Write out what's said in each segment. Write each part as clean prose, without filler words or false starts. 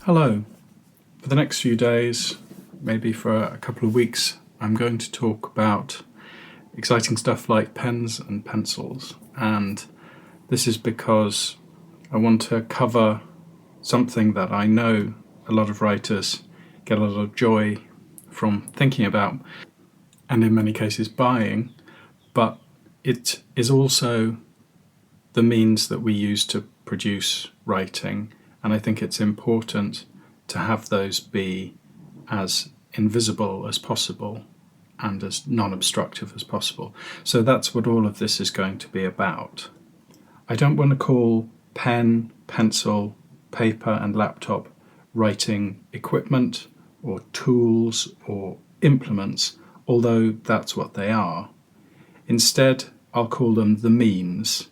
Hello. For the next few days, maybe for a couple of weeks, I'm going to talk about exciting stuff like pens and pencils. And this is because I want to cover something that I know a lot of writers get a lot of joy from thinking about, and in many cases buying, but it is also the means that we use to produce writing, and I think it's important to have those be as invisible as possible and as non-obstructive as possible. So that's what all of this is going to be about. I don't want to call pen, pencil, paper and laptop writing equipment or tools or implements, although that's what they are. Instead, I'll call them the means,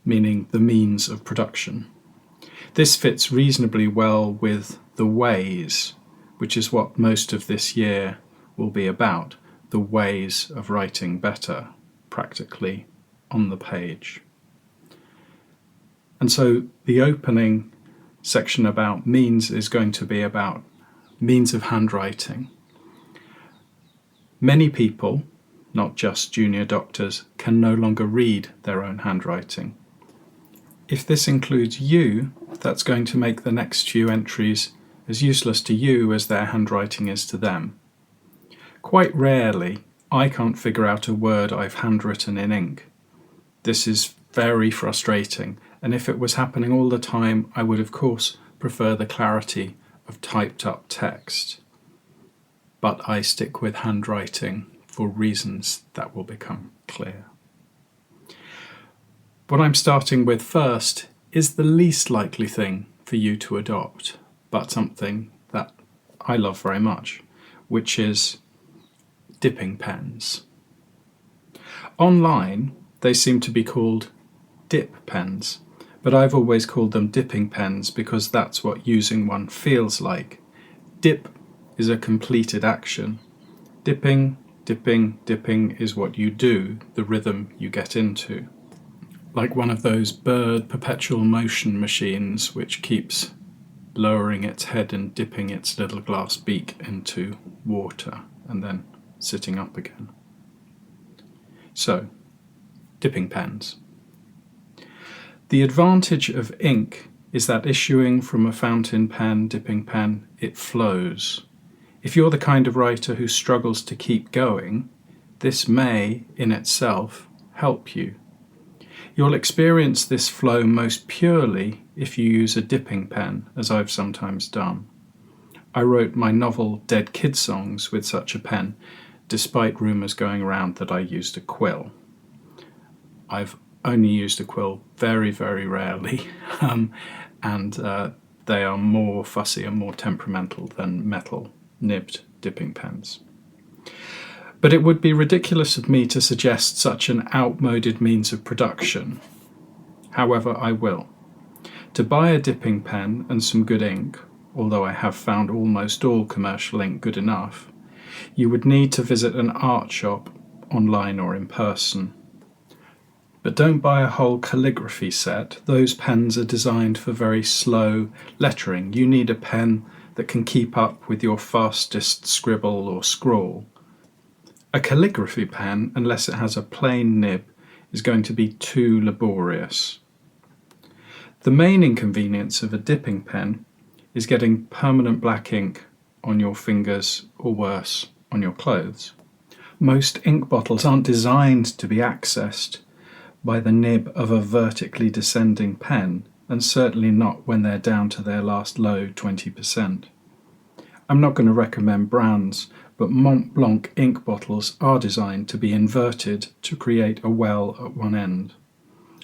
meaning the means of production. This fits reasonably well with the ways, which is what most of this year will be about, the ways of writing better, practically on the page. And so the opening section about means is going to be about means of handwriting. Many people, not just junior doctors, can no longer read their own handwriting. If this includes you, that's going to make the next few entries as useless to you as their handwriting is to them. Quite rarely, I can't figure out a word I've handwritten in ink. This is very frustrating, and if it was happening all the time, I would of course prefer the clarity of typed up text. But I stick with handwriting for reasons that will become clear. What I'm starting with first is the least likely thing for you to adopt, but something that I love very much, which is dipping pens. Online, they seem to be called dip pens, but I've always called them dipping pens because that's what using one feels like. Dip is a completed action. Dipping, dipping, dipping is what you do, the rhythm you get into. Like one of those bird perpetual motion machines which keeps lowering its head and dipping its little glass beak into water and then sitting up again. So, dipping pens. The advantage of ink is that issuing from a fountain pen, dipping pen, it flows. If you're the kind of writer who struggles to keep going, this may, in itself, help you. You'll experience this flow most purely if you use a dipping pen, as I've sometimes done. I wrote my novel Dead Kid Songs with such a pen, despite rumours going around that I used a quill. I've only used a quill very, very rarely, and they are more fussy and more temperamental than metal nibbed dipping pens. But it would be ridiculous of me to suggest such an outmoded means of production. However, I will. To buy a dipping pen and some good ink, although I have found almost all commercial ink good enough, you would need to visit an art shop, online or in person. But don't buy a whole calligraphy set. Those pens are designed for very slow lettering. You need a pen that can keep up with your fastest scribble or scrawl. A calligraphy pen, unless it has a plain nib, is going to be too laborious. The main inconvenience of a dipping pen is getting permanent black ink on your fingers, or worse, on your clothes. Most ink bottles aren't designed to be accessed by the nib of a vertically descending pen, and certainly not when they're down to their last low 20%. I'm not going to recommend brands, but Mont Blanc ink bottles are designed to be inverted to create a well at one end.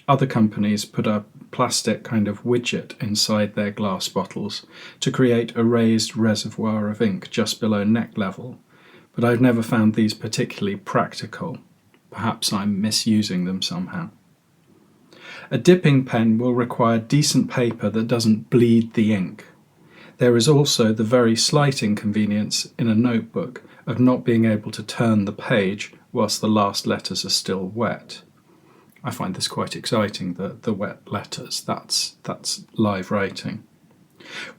Other companies put a plastic kind of widget inside their glass bottles to create a raised reservoir of ink just below neck level, but I've never found these particularly practical. Perhaps I'm misusing them somehow. A dipping pen will require decent paper that doesn't bleed the ink. There is also the very slight inconvenience in a notebook of not being able to turn the page whilst the last letters are still wet. I find this quite exciting, the wet letters. That's live writing.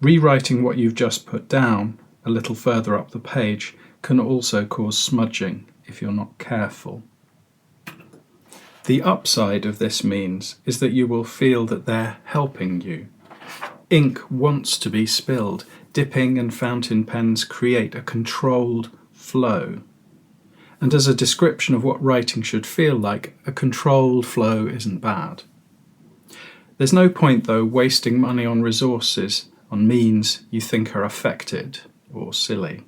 Rewriting what you've just put down a little further up the page can also cause smudging if you're not careful. The upside of this means is that you will feel that they're helping you. Ink wants to be spilled. Dipping and fountain pens create a controlled flow. And as a description of what writing should feel like, a controlled flow isn't bad. There's no point, though, wasting money on resources on means you think are affected or silly.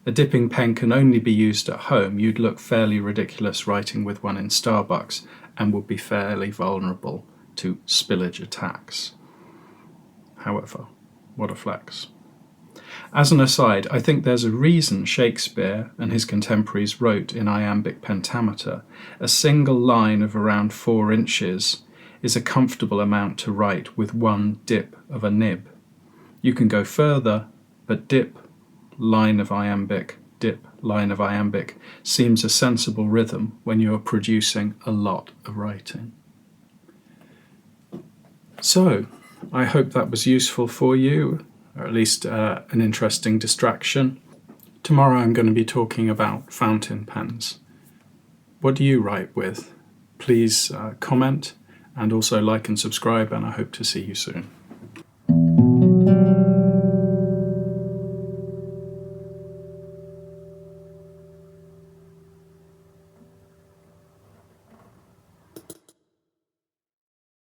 A dipping pen can only be used at home. You'd look fairly ridiculous writing with one in Starbucks and would be fairly vulnerable to spillage attacks. However, what a flex. As an aside, I think there's a reason Shakespeare and his contemporaries wrote in iambic pentameter. A single line of around 4 inches is a comfortable amount to write with one dip of a nib. You can go further, but dip, line of iambic, dip, line of iambic seems a sensible rhythm when you are producing a lot of writing. So, I hope that was useful for you, or at least an interesting distraction. Tomorrow I'm going to be talking about fountain pens. What do you write with? Please comment and also like and subscribe, and I hope to see you soon.